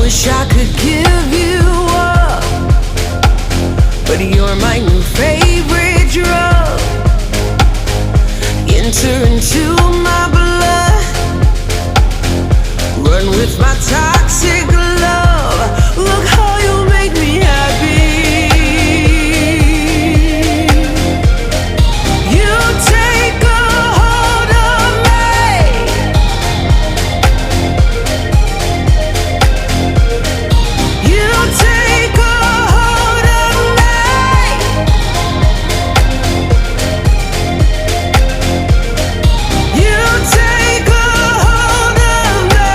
wish I could give you up, but you're my new favorite drug. Enter into my blood, run with my toxic love. Look how you make me happy. You take a hold of me. You take a hold of me. You take a hold of me.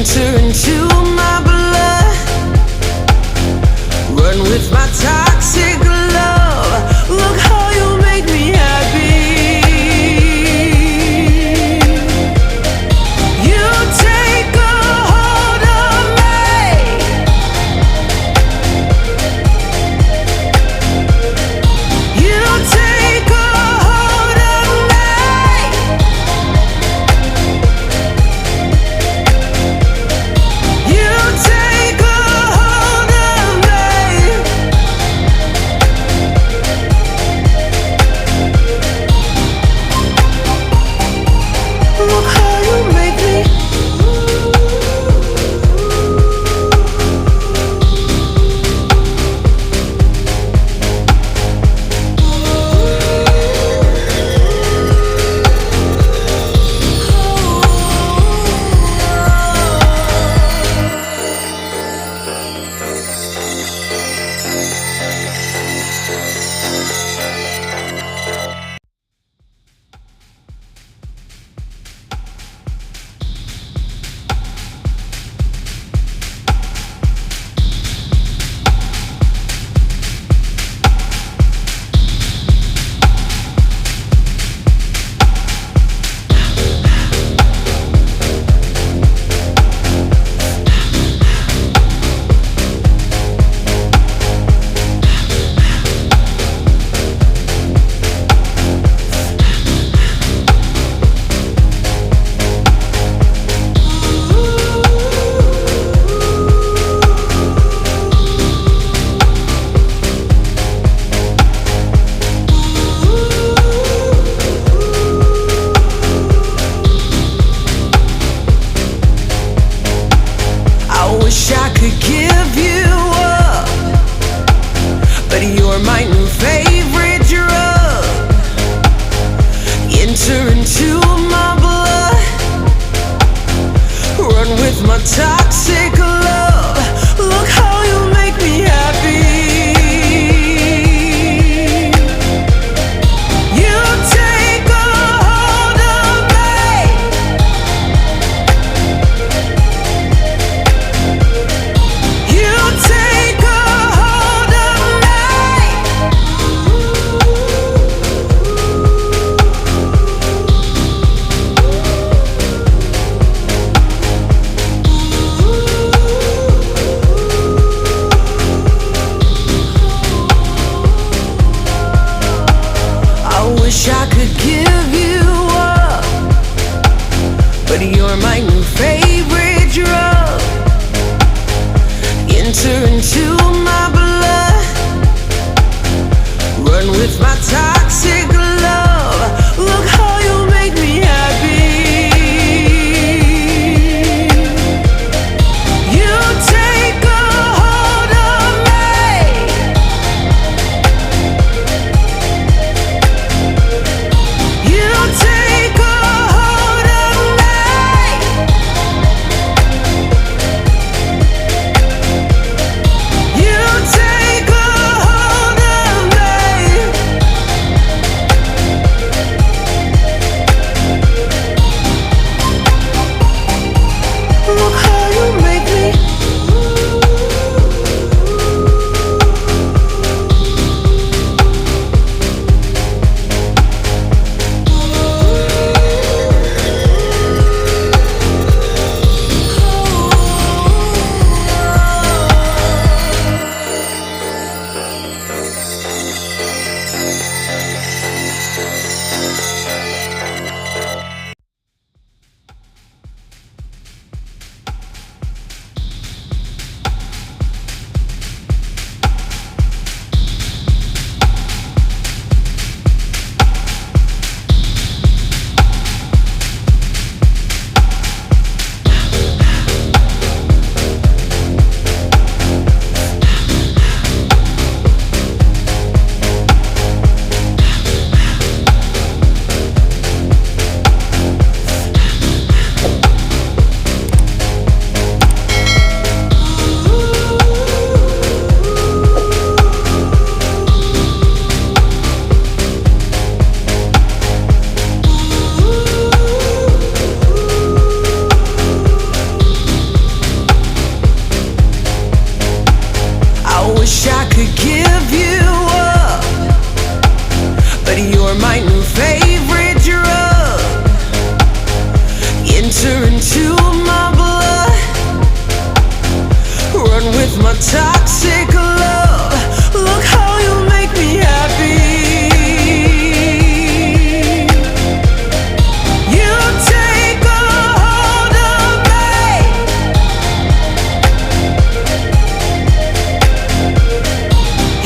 Enter into my blood, run with my toxic love. Look how you make me happy. You take a hold of me. You take a hold of me. You take a hold of me. Look how you make me. I wish I could give you up, but you're my new favorite drug. Enter into my blood, run with my toxic love. Look how you make me happy. You take a hold of me. You take a hold of me. I wish I could give you up, but you're my new favorite drug. Enter into my blood, run with my toxic love. Look how you make me happy. You take a hold of me. You take a hold of me. You take a hold of me. Look how you make me. toxic love. Look how you make me happy. You take a hold of me.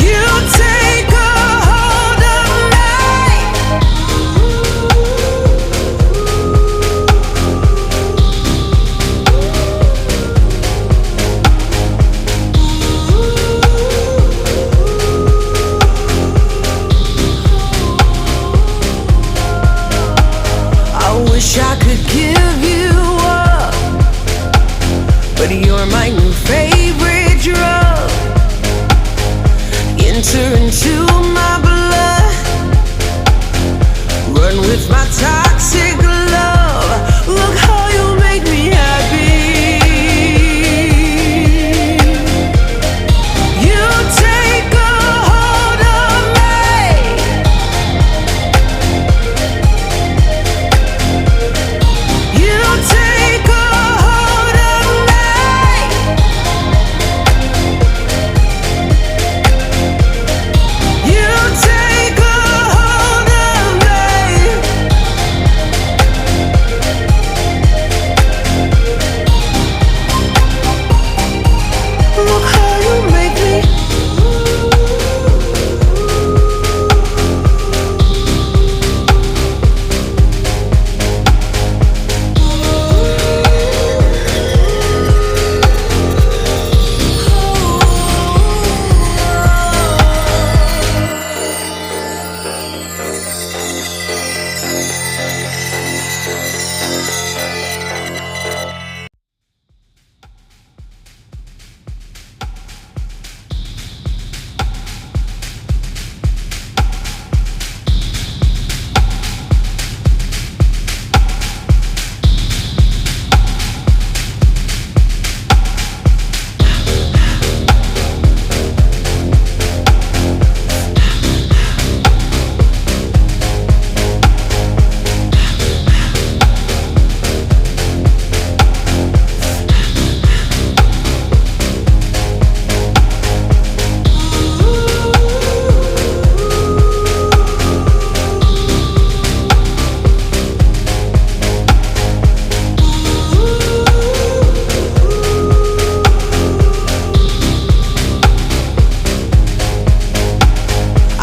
You take a hold of me. I wish I could give you up, but you're my new favorite drug. Enter into my blood, run with my toxic love. Look how you make me happy. You take a hold of me. You take a hold of me. You take a hold of me. Look how you make me.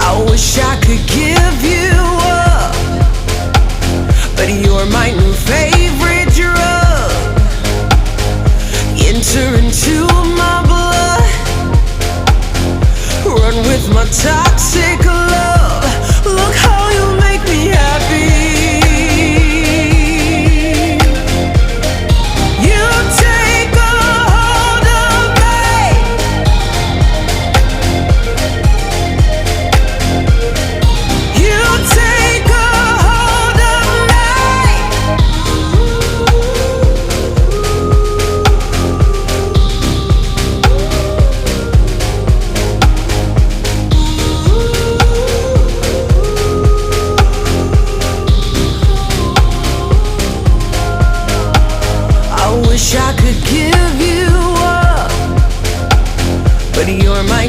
I wish I could give you up, but you're my new favorite drug. Enter into my blood, run with my toxic love. Look how you make me happy. You take a hold of me. You take a hold of me. I wish I could give you up, but you're my